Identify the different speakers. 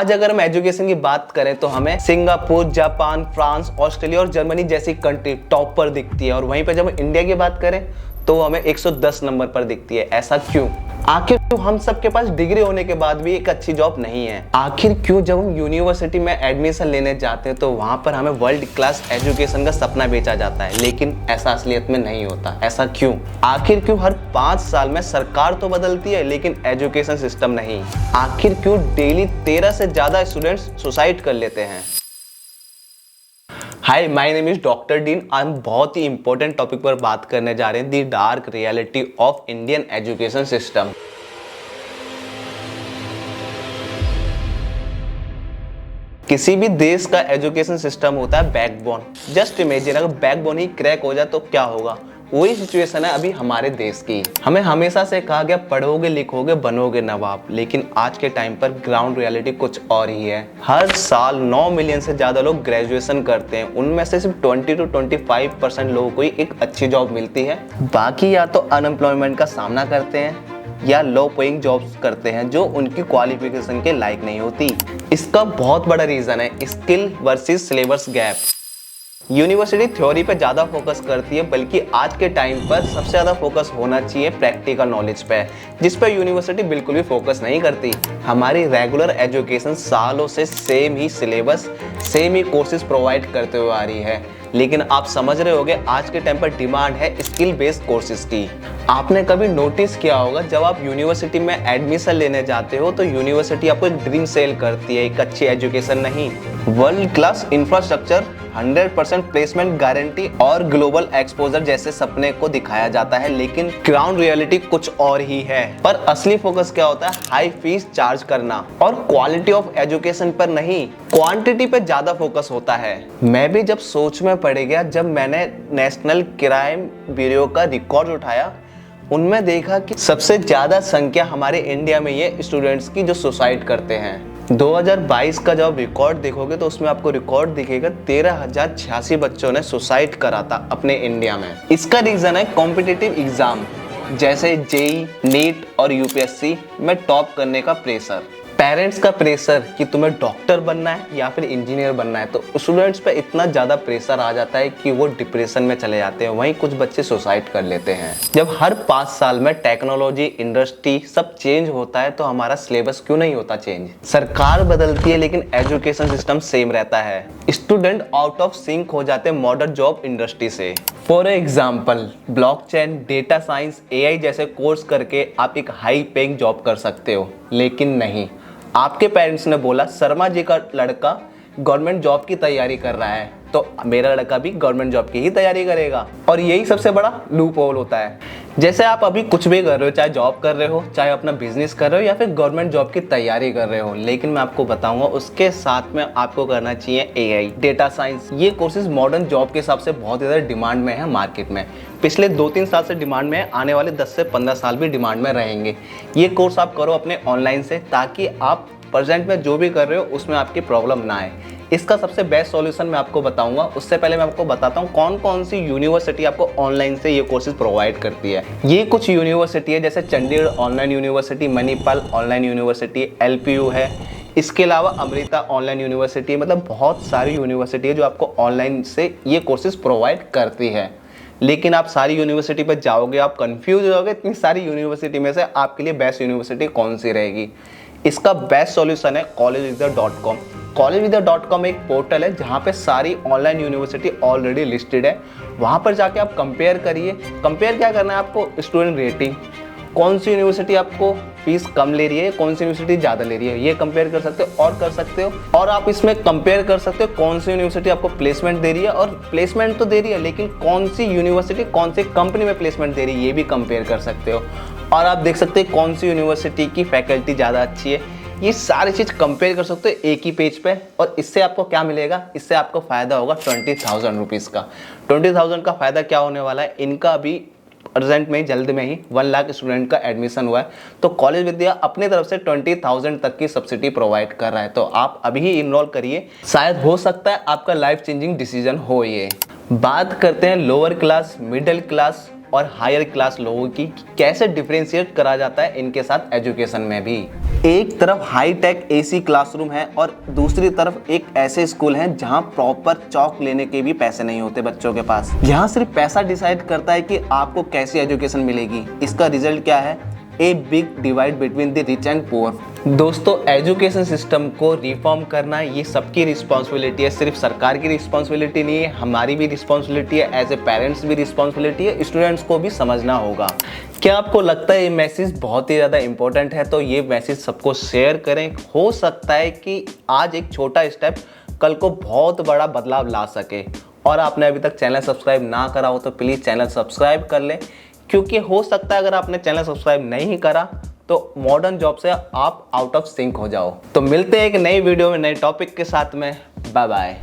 Speaker 1: आज अगर हम एजुकेशन की बात करें तो हमें सिंगापुर, जापान, फ्रांस, ऑस्ट्रेलिया और जर्मनी जैसी कंट्री टॉप पर दिखती है और वहीं पर जब हम इंडिया की बात करें तो हमें 110 नंबर पर दिखती है। ऐसा क्यों? आखिर क्यों हम सबके पास डिग्री होने के बाद भी एक अच्छी जॉब नहीं है? आखिर क्यों जब हम यूनिवर्सिटी में एडमिशन लेने जाते हैं तो वहां पर हमें वर्ल्ड क्लास एजुकेशन का सपना बेचा जाता है, लेकिन ऐसा असलियत में नहीं होता? ऐसा क्यों? आखिर क्यों हर 5 साल में सरकार तो बदलती है लेकिन एजुकेशन सिस्टम नहीं? आखिर क्यों डेली 13 से ज्यादा स्टूडेंट्स सुसाइड कर लेते हैं? Hi, my name is doctor Dean. हम बहुत ही इंपॉर्टेंट टॉपिक पर बात करने जा रहे हैं, the dark reality of Indian education system. किसी भी देश का एजुकेशन सिस्टम होता है बैकबोन। जस्ट इमेजिन, अगर बैकबोन ही क्रैक हो जाए तो क्या होगा? वही सिचुएशन है अभी हमारे देश की। हमें हमेशा से कहा गया पढ़ोगे लिखोगे बनोगे नवाब, लेकिन आज के टाइम पर ग्राउंड रियलिटी कुछ और ही है। हर साल 9 मिलियन से ज्यादा लोग ग्रेजुएशन करते हैं, उनमें से सिर्फ 20 to 25% लोगों को ही एक अच्छी जॉब मिलती है। बाकी या तो अनएम्प्लॉयमेंट का सामना करते हैं या लो पेइंग जॉब्स करते हैं जो उनकी क्वालिफिकेशन के लायक नहीं होती। इसका बहुत बड़ा रीजन है skill versus syllabus gap. University theory पे ज़्यादा फोकस करती है, बल्कि आज के टाइम पर सबसे ज़्यादा फोकस होना चाहिए प्रैक्टिकल नॉलेज पे, जिस पर यूनिवर्सिटी बिल्कुल भी फोकस नहीं करती। हमारी रेगुलर एजुकेशन सालों से सेम ही सिलेबस, सेम ही कोर्सेज प्रोवाइड करते हुए आ रही है, लेकिन आप समझ रहे होंगे आज के टाइम पर डिमांड है स्किल बेस्ड कोर्सेज की। आपने कभी नोटिस किया होगा जब आप यूनिवर्सिटी में एडमिशन लेने जाते हो तो यूनिवर्सिटी आपको एक ड्रीम सेल करती है, एक अच्छी एजुकेशन नहीं, world class infrastructure, 100% placement guarantee और ग्लोबल एक्सपोजर जैसे सपने को दिखाया जाता है, लेकिन ग्राउंड रियलिटी कुछ और ही है। पर असली फोकस क्या होता है? हाई फीस चार्ज करना और क्वालिटी ऑफ एजुकेशन पर नहीं, क्वांटिटी पे ज्यादा फोकस होता है। मैं भी जब सोच में पड़ गया, जब मैंने नेशनल क्राइम ब्यूरो का रिकॉर्ड उठाया, उनमें देखा कि सबसे ज्यादा संख्या हमारे इंडिया में ये स्टूडेंट्स की जो सुसाइड करते हैं। 2022 का जब रिकॉर्ड देखोगे तो उसमें आपको रिकॉर्ड दिखेगा 13,086 बच्चों ने सुसाइड करा था अपने इंडिया में। इसका रीजन है कॉम्पिटिटिव एग्जाम जैसे जेई, नीट और यूपीएससी में टॉप करने का प्रेशर, पेरेंट्स का प्रेशर कि तुम्हें डॉक्टर बनना है या फिर इंजीनियर बनना है, तो स्टूडेंट्स पे इतना ज़्यादा प्रेशर आ जाता है कि वो डिप्रेशन में चले जाते हैं। वहीं कुछ बच्चे सुसाइड कर लेते हैं। जब हर 5 साल में टेक्नोलॉजी, इंडस्ट्री सब चेंज होता है तो हमारा सिलेबस क्यों नहीं होता चेंज? सरकार बदलती है लेकिन एजुकेशन सिस्टम सेम रहता है। स्टूडेंट आउट ऑफ सिंक हो जाते हैं मॉडर्न जॉब इंडस्ट्री से। For example, blockchain, data science, AI जैसे कोर्स करके आप एक हाई पेइंग जॉब कर सकते हो, लेकिन नहीं। आपके पेरेंट्स ने बोला शर्मा जी का लड़का गवर्नमेंट जॉब की तैयारी कर रहा है तो मेरा लड़का भी गवर्नमेंट जॉब की ही तैयारी करेगा, और यही सबसे बड़ा लूप होल होता है। जैसे आप अभी कुछ भी कर रहे हो, चाहे जॉब कर रहे हो, चाहे अपना बिजनेस कर रहे हो या फिर गवर्नमेंट जॉब की तैयारी कर रहे हो, लेकिन मैं आपको बताऊंगा उसके साथ में आपको करना चाहिए एआई, डेटा साइंस। ये कोर्सेज मॉडर्न जॉब के हिसाब से बहुत ज़्यादा डिमांड में है मार्केट में। पिछले 2-3 साल से डिमांड में है, आने वाले 10 से 15 साल भी डिमांड में रहेंगे। ये कोर्स आप करो अपने ऑनलाइन से, ताकि आप प्रेजेंट में जो भी कर रहे हो उसमें आपकी प्रॉब्लम ना आए। इसका सबसे बेस्ट सॉल्यूशन मैं आपको बताऊंगा। उससे पहले मैं आपको बताता हूँ कौन कौन सी यूनिवर्सिटी आपको ऑनलाइन से ये कोर्सेज प्रोवाइड करती है। ये कुछ यूनिवर्सिटी है जैसे Chandigarh online university, Manipal online university, LPU है, इसके अलावा अमृता ऑनलाइन यूनिवर्सिटी, मतलब बहुत सारी यूनिवर्सिटी है जो आपको ऑनलाइन से ये कोर्सेज प्रोवाइड करती है। लेकिन आप सारी यूनिवर्सिटी पर जाओगे, आप कंफ्यूज हो जाओगे इतनी सारी यूनिवर्सिटी में से आपके लिए बेस्ट यूनिवर्सिटी कौन सी रहेगी। इसका बेस्ट सॉल्यूशन है collegevidya.com। collegevidya.com एक पोर्टल है जहाँ पे सारी ऑनलाइन यूनिवर्सिटी ऑलरेडी लिस्टेड है। वहाँ पर जाके आप कंपेयर करिए। कंपेयर क्या करना है आपको? स्टूडेंट रेटिंग, कौन सी यूनिवर्सिटी आपको फीस कम ले रही है, कौन सी यूनिवर्सिटी ज़्यादा ले रही है, ये कंपेयर कर सकते हो और कर सकते हो। और आप इसमें कंपेयर कर सकते हो कौन सी यूनिवर्सिटी आपको प्लेसमेंट दे रही है, और प्लेसमेंट तो दे रही है लेकिन कौन सी यूनिवर्सिटी कौन सी कंपनी में प्लेसमेंट दे रही है, ये भी कंपेयर कर सकते हो। और आप देख सकते हैं कौन सी यूनिवर्सिटी की फैकल्टी ज़्यादा अच्छी है। ये सारी चीज़ कंपेयर कर सकते हो एक ही पेज पे, और इससे आपको क्या मिलेगा? इससे आपको फ़ायदा होगा 20,000 रुपीज़ का। 20,000 का फ़ायदा क्या होने वाला है? इनका अभी प्रेजेंट में जल्द में ही 1 लाख स्टूडेंट का एडमिशन हुआ है, तो कॉलेज विद्या अपनी तरफ से 20,000 तक की सब्सिडी प्रोवाइड कर रहा है। तो आप अभी ही इनरोल करिए, शायद हो सकता है आपका लाइफ चेंजिंग डिसीजन हो ये। बात करते हैं लोअर क्लास, मिडिल क्लास और हायर क्लास लोगों की कैसे डिफरेंशिएट करा जाता है इनके साथ एजुकेशन में भी। एक तरफ हाई टेक एसी क्लासरूम है और दूसरी तरफ एक ऐसे स्कूल हैं जहां प्रॉपर चौक लेने के भी पैसे नहीं होते बच्चों के पास। यहाँ सिर्फ पैसा डिसाइड करता है कि आपको कैसी एजुकेशन मिलेगी। इसका रिजल्ट क्या है? A big divide between the rich and poor. दोस्तों, एजुकेशन सिस्टम को रिफॉर्म करना ये सबकी रिस्पॉन्सिबिलिटी है, सिर्फ सरकार की रिस्पॉन्सिबिलिटी नहीं है, हमारी भी रिस्पॉन्सिबिलिटी है, एज ए पेरेंट्स भी रिस्पॉन्सिबिलिटी है, स्टूडेंट्स को भी समझना होगा। क्या आपको लगता है ये मैसेज बहुत ही ज़्यादा इंपॉर्टेंट है? तो ये मैसेज सबको शेयर करें। हो सकता है कि आज एक छोटा स्टेप कल को बहुत बड़ा बदलाव ला सके। और आपने अभी तक चैनल सब्सक्राइब ना करा हो तो प्लीज़ चैनल सब्सक्राइब कर लें, क्योंकि हो सकता है अगर आपने चैनल सब्सक्राइब नहीं करा तो मॉडर्न जॉब से आप आउट ऑफ सिंक हो जाओ। तो मिलते हैं एक नई वीडियो में नए टॉपिक के साथ में। Bye bye.